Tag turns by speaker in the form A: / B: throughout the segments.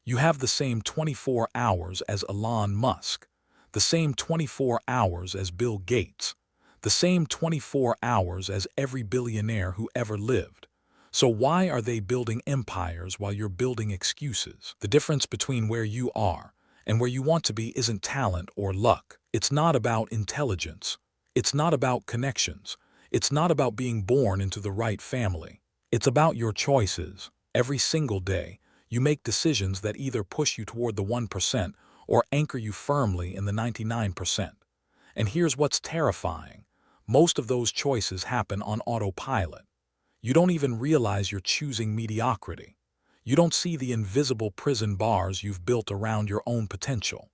A: You have the same 24 hours as Elon Musk, the same 24 hours as Bill Gates, the same 24 hours as every billionaire who ever lived. So why are they building empires while you're building excuses? The difference between where you are and where you want to be isn't talent or luck. It's not about intelligence. It's not about connections. It's not about being born into the right family. It's about your choices. Every single day, you make decisions that either push you toward the 1% or anchor you firmly in the 99%. And here's what's terrifying. Most of those choices happen on autopilot. You don't even realize you're choosing mediocrity. You don't see the invisible prison bars you've built around your own potential.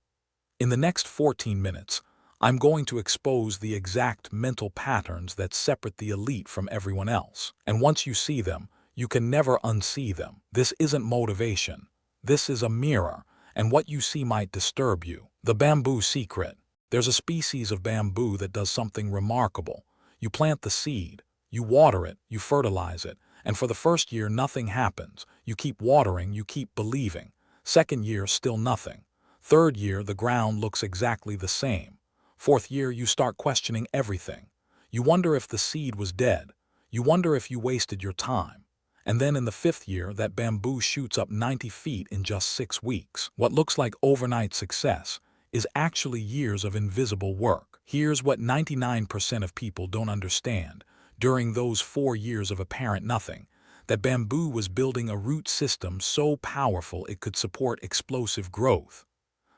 A: In the next 14 minutes, I'm going to expose the exact mental patterns that separate the elite from everyone else. And once you see them, you can never unsee them. This isn't motivation. This is a mirror, and what you see might disturb you. The bamboo secret. There's a species of bamboo that does something remarkable. You plant the seed, you water it, you fertilize it, and for the first year nothing happens. You keep watering, you keep believing. Second year, still nothing. Third year, the ground looks exactly the same. Fourth year, you start questioning everything. You wonder if the seed was dead. You wonder if you wasted your time. And then in the fifth year, that bamboo shoots up 90 feet in just 6 weeks. What looks like overnight success is actually years of invisible work. Here's what 99% of people don't understand. During those 4 years of apparent nothing, that bamboo was building a root system so powerful it could support explosive growth.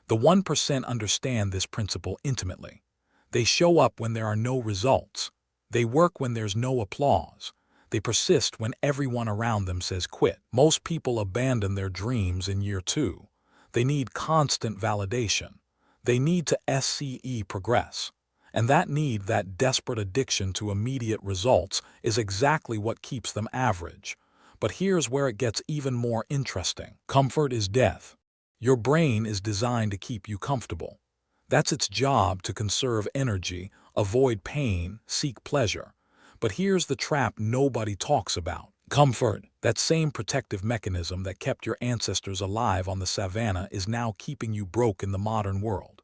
A: The 1% understand this principle intimately. They show up when there are no results. They work when there's no applause. They persist when everyone around them says quit. Most people abandon their dreams in year 2. They need constant validation. They need to unsee progress. And that need, that desperate addiction to immediate results, is exactly what keeps them average. But here's where it gets even more interesting. Comfort is death. Your brain is designed to keep you comfortable. That's its job, to conserve energy, avoid pain, seek pleasure. But here's the trap nobody talks about. Comfort, that same protective mechanism that kept your ancestors alive on the savannah, is now keeping you broke in the modern world.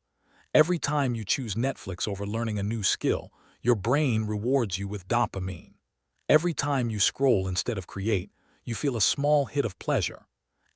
A: Every time you choose Netflix over learning a new skill, your brain rewards you with dopamine. Every time you scroll instead of create, you feel a small hit of pleasure.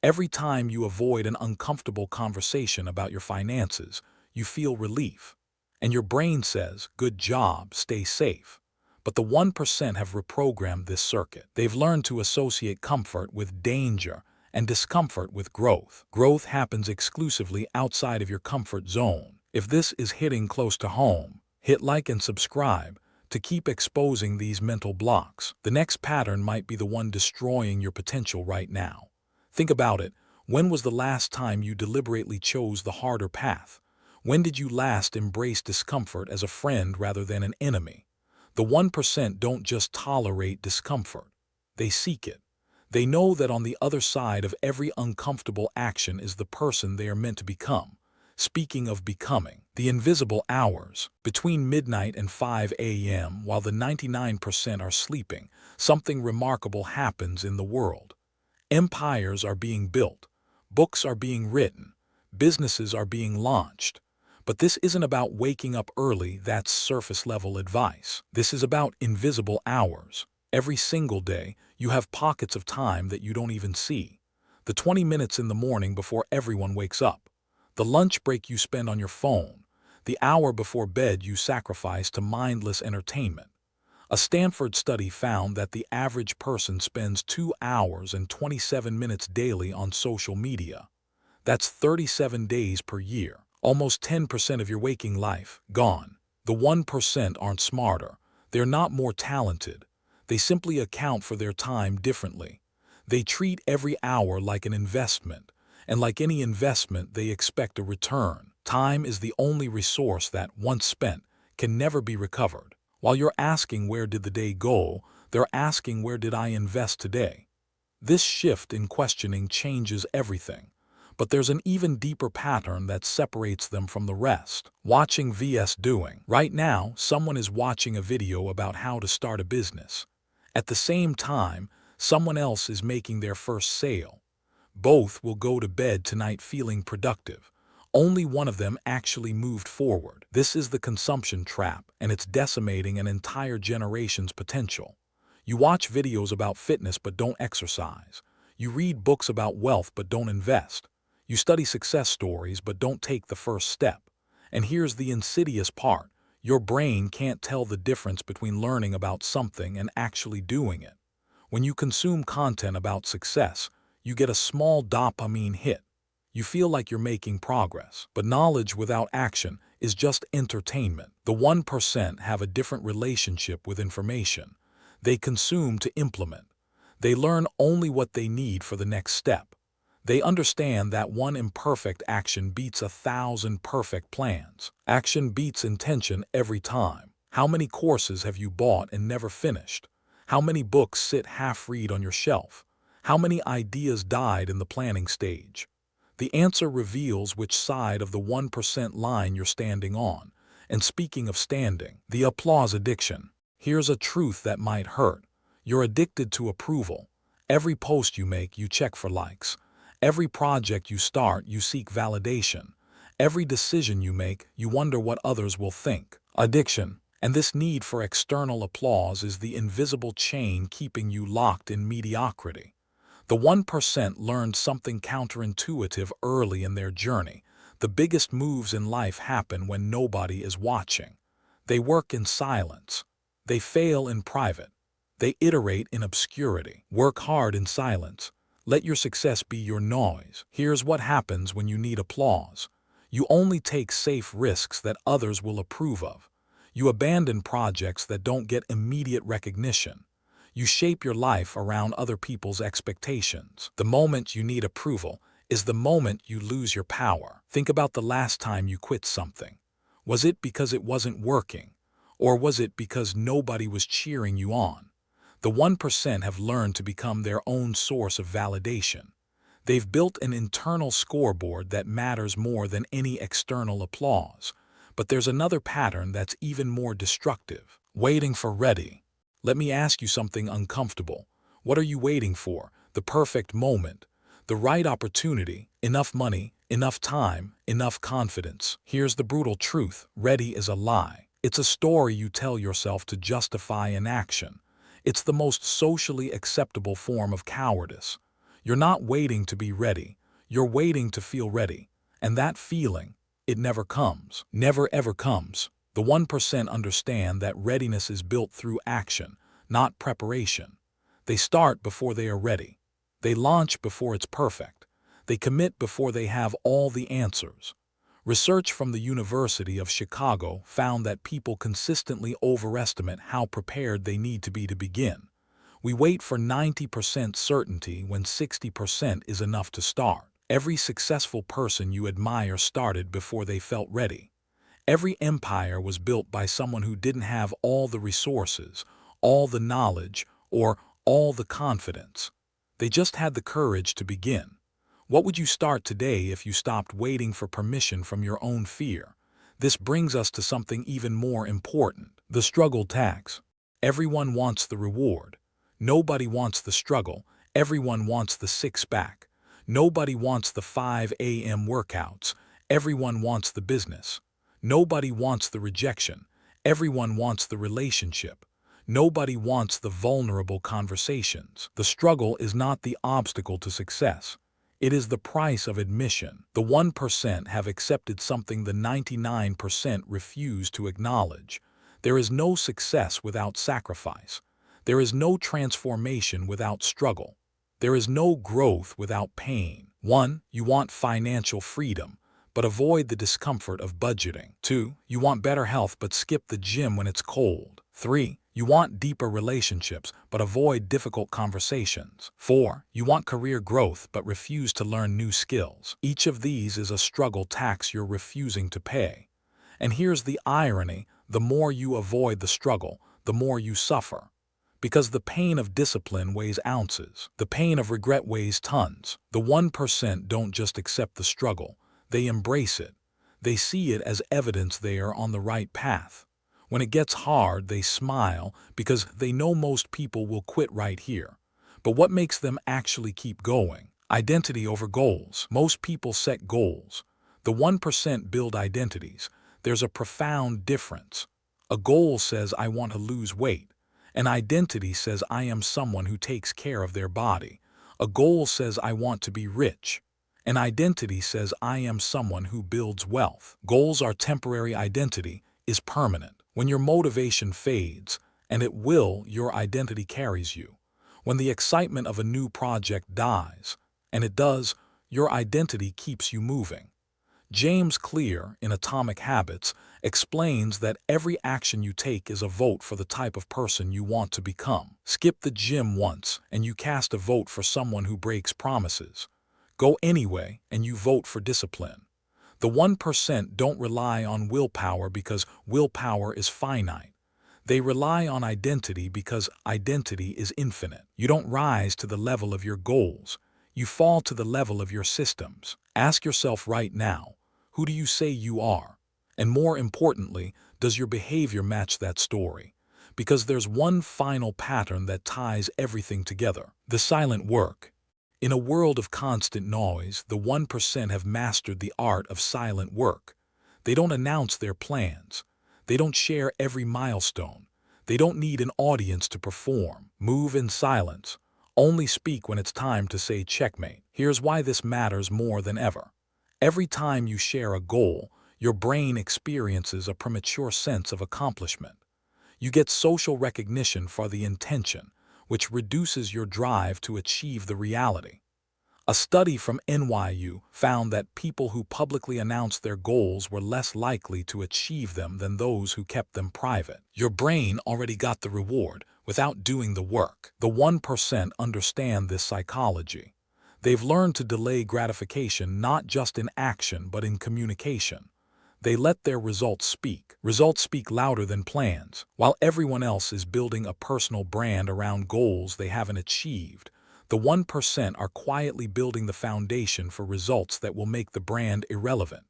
A: Every time you avoid an uncomfortable conversation about your finances, you feel relief. And your brain says, good job, stay safe. But the 1% have reprogrammed this circuit. They've learned to associate comfort with danger and discomfort with growth. Growth happens exclusively outside of your comfort zone. If this is hitting close to home, hit like and subscribe to keep exposing these mental blocks. The next pattern might be the one destroying your potential right now. Think about it. When was the last time you deliberately chose the harder path? When did you last embrace discomfort as a friend rather than an enemy? The 1% don't just tolerate discomfort. They seek it. They know that on the other side of every uncomfortable action is the person they are meant to become. Speaking of becoming, the invisible hours, between midnight and 5 a.m., while the 99% are sleeping, something remarkable happens in the world. Empires are being built. Books are being written. Businesses are being launched. But this isn't about waking up early. That's surface-level advice. This is about invisible hours. Every single day, you have pockets of time that you don't even see. The 20 minutes in the morning before everyone wakes up. The lunch break you spend on your phone. The hour before bed you sacrifice to mindless entertainment. A Stanford study found that the average person spends 2 hours and 27 minutes daily on social media. That's 37 days per year. Almost 10% of your waking life gone. The 1% aren't smarter. They're not more talented. They simply account for their time differently. They treat every hour like an investment, and like any investment, they expect a return. Time is the only resource that, once spent, can never be recovered. While you're asking where did the day go, they're asking where did I invest today? This shift in questioning changes everything. But there's an even deeper pattern that separates them from the rest. Watching vs doing. Right now, someone is watching a video about how to start a business. At the same time, someone else is making their first sale. Both will go to bed tonight feeling productive. Only one of them actually moved forward. This is the consumption trap, and it's decimating an entire generation's potential. You watch videos about fitness but don't exercise. You read books about wealth but don't invest. You study success stories but don't take the first step. And here's the insidious part. Your brain can't tell the difference between learning about something and actually doing it. When you consume content about success, you get a small dopamine hit. You feel like you're making progress. But knowledge without action is just entertainment. The 1% have a different relationship with information. They consume to implement. They learn only what they need for the next step. They understand that one imperfect action beats 1,000 perfect plans. Action beats intention every time. How many courses have you bought and never finished? How many books sit half-read on your shelf? How many ideas died in the planning stage? The answer reveals which side of the 1% line you're standing on. And speaking of standing, the applause addiction. Here's a truth that might hurt. You're addicted to approval. Every post you make, you check for likes. Every project you start, you seek validation. Every decision you make, you wonder what others will think. Addiction, and this need for external applause is the invisible chain keeping you locked in mediocrity. The 1% learned something counterintuitive early in their journey. The biggest moves in life happen when nobody is watching. They work in silence. They fail in private. They iterate in obscurity. Work hard in silence. Let your success be your noise. Here's what happens when you need applause. You only take safe risks that others will approve of. You abandon projects that don't get immediate recognition. You shape your life around other people's expectations. The moment you need approval is the moment you lose your power. Think about the last time you quit something. Was it because it wasn't working? Or was it because nobody was cheering you on? The 1% have learned to become their own source of validation. They've built an internal scoreboard that matters more than any external applause. But there's another pattern that's even more destructive. Waiting for ready. Let me ask you something uncomfortable. What are you waiting for? The perfect moment, the right opportunity, enough money, enough time, enough confidence. Here's the brutal truth. Ready is a lie. It's a story you tell yourself to justify inaction. It's the most socially acceptable form of cowardice. You're not waiting to be ready. You're waiting to feel ready. And that feeling, it never comes. Never ever comes. The 1% understand that readiness is built through action, not preparation. They start before they are ready. They launch before it's perfect. They commit before they have all the answers. Research from the University of Chicago found that people consistently overestimate how prepared they need to be to begin. We wait for 90% certainty when 60% is enough to start. Every successful person you admire started before they felt ready. Every empire was built by someone who didn't have all the resources, all the knowledge, or all the confidence. They just had the courage to begin. What would you start today if you stopped waiting for permission from your own fear? This brings us to something even more important, the struggle tax. Everyone wants the reward. Nobody wants the struggle. Everyone wants the six-pack. Nobody wants the 5 a.m. workouts. Everyone wants the business. Nobody wants the rejection. Everyone wants the relationship. Nobody wants the vulnerable conversations. The struggle is not the obstacle to success. It is the price of admission. The 1% have accepted something the 99% refuse to acknowledge. There is no success without sacrifice. There is no transformation without struggle. There is no growth without pain. 1. You want financial freedom, but avoid the discomfort of budgeting. 2. You want better health but skip the gym when it's cold. 3. You want deeper relationships but avoid difficult conversations. 4. You want career growth but refuse to learn new skills. Each of these is a struggle tax you're refusing to pay. And here's the irony: the more you avoid the struggle, the more you suffer. Because the pain of discipline weighs ounces. The pain of regret weighs tons. The 1% don't just accept the struggle, they embrace it. They see it as evidence they are on the right path. When it gets hard, they smile because they know most people will quit right here. But what makes them actually keep going? Identity over goals. Most people set goals. The 1% build identities. There's a profound difference. A goal says, I want to lose weight. An identity says, I am someone who takes care of their body. A goal says, I want to be rich. An identity says, I am someone who builds wealth. Goals are temporary. Identity is permanent. When your motivation fades, and it will, your identity carries you. When the excitement of a new project dies, and it does, your identity keeps you moving. James Clear, in Atomic Habits, explains that every action you take is a vote for the type of person you want to become. Skip the gym once, and you cast a vote for someone who breaks promises. Go anyway, and you vote for discipline. The 1% don't rely on willpower because willpower is finite. They rely on identity because identity is infinite. You don't rise to the level of your goals. You fall to the level of your systems. Ask yourself right now, who do you say you are? And more importantly, does your behavior match that story? Because there's one final pattern that ties everything together: the silent work. In a world of constant noise, the 1% have mastered the art of silent work. They don't announce their plans. They don't share every milestone. They don't need an audience to perform. Move in silence. Only speak when it's time to say checkmate. Here's why this matters more than ever. Every time you share a goal, your brain experiences a premature sense of accomplishment. You get social recognition for the intention, which reduces your drive to achieve the reality. A study from NYU found that people who publicly announced their goals were less likely to achieve them than those who kept them private. Your brain already got the reward without doing the work. The 1% understand this psychology. They've learned to delay gratification not just in action but in communication. They let their results speak. Results speak louder than plans. While everyone else is building a personal brand around goals they haven't achieved, the 1% are quietly building the foundation for results that will make the brand irrelevant.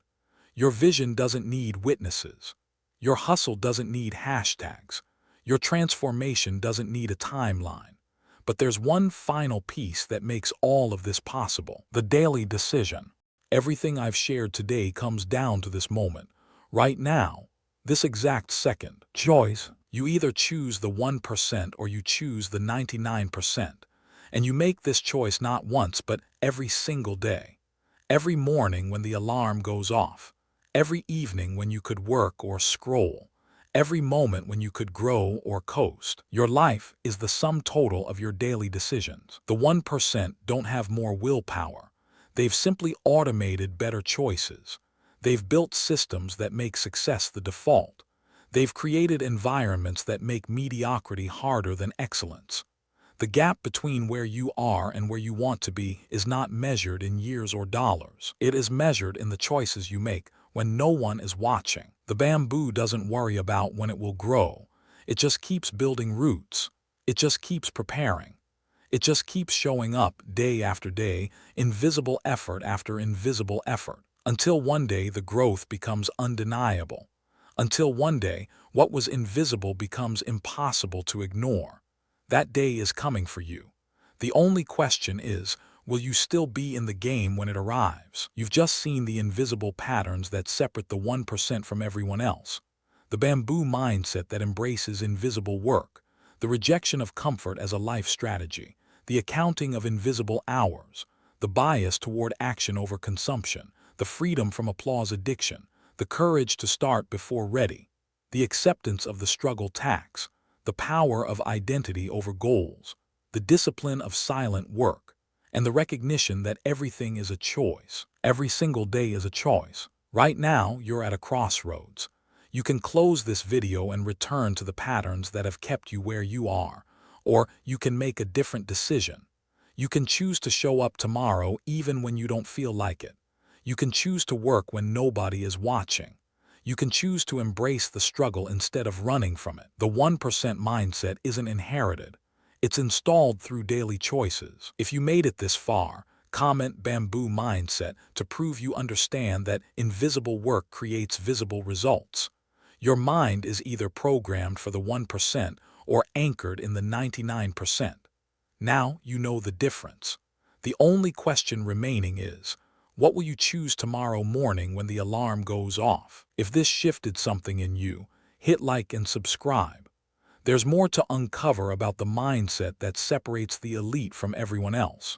A: Your vision doesn't need witnesses. Your hustle doesn't need hashtags. Your transformation doesn't need a timeline. But there's one final piece that makes all of this possible: the daily decision. Everything I've shared today comes down to this moment. Right now, this exact second. Choice. You either choose the 1% or you choose the 99%. And you make this choice not once, but every single day. Every morning when the alarm goes off. Every evening when you could work or scroll. Every moment when you could grow or coast. Your life is the sum total of your daily decisions. The 1% don't have more willpower. They've simply automated better choices. They've built systems that make success the default. They've created environments that make mediocrity harder than excellence. The gap between where you are and where you want to be is not measured in years or dollars. It is measured in the choices you make when no one is watching. The bamboo doesn't worry about when it will grow. It just keeps building roots. It just keeps preparing. It just keeps showing up day after day, invisible effort after invisible effort, until one day the growth becomes undeniable. Until one day, what was invisible becomes impossible to ignore. That day is coming for you. The only question is, will you still be in the game when it arrives? You've just seen the invisible patterns that separate the 1% from everyone else. The bamboo mindset that embraces invisible work, the rejection of comfort as a life strategy, the accounting of invisible hours, the bias toward action over consumption, the freedom from applause addiction, the courage to start before ready, the acceptance of the struggle tax, the power of identity over goals, the discipline of silent work, and the recognition that everything is a choice. Every single day is a choice. Right now, you're at a crossroads. You can close this video and return to the patterns that have kept you where you are, or you can make a different decision. You can choose to show up tomorrow even when you don't feel like it. You can choose to work when nobody is watching. You can choose to embrace the struggle instead of running from it. The 1% mindset isn't inherited. It's installed through daily choices. If you made it this far, comment bamboo mindset to prove you understand that invisible work creates visible results. Your mind is either programmed for the 1% or anchored in the 99%. Now you know the difference. The only question remaining is, what will you choose tomorrow morning when the alarm goes off? If this shifted something in you, hit like and subscribe. There's more to uncover about the mindset that separates the elite from everyone else.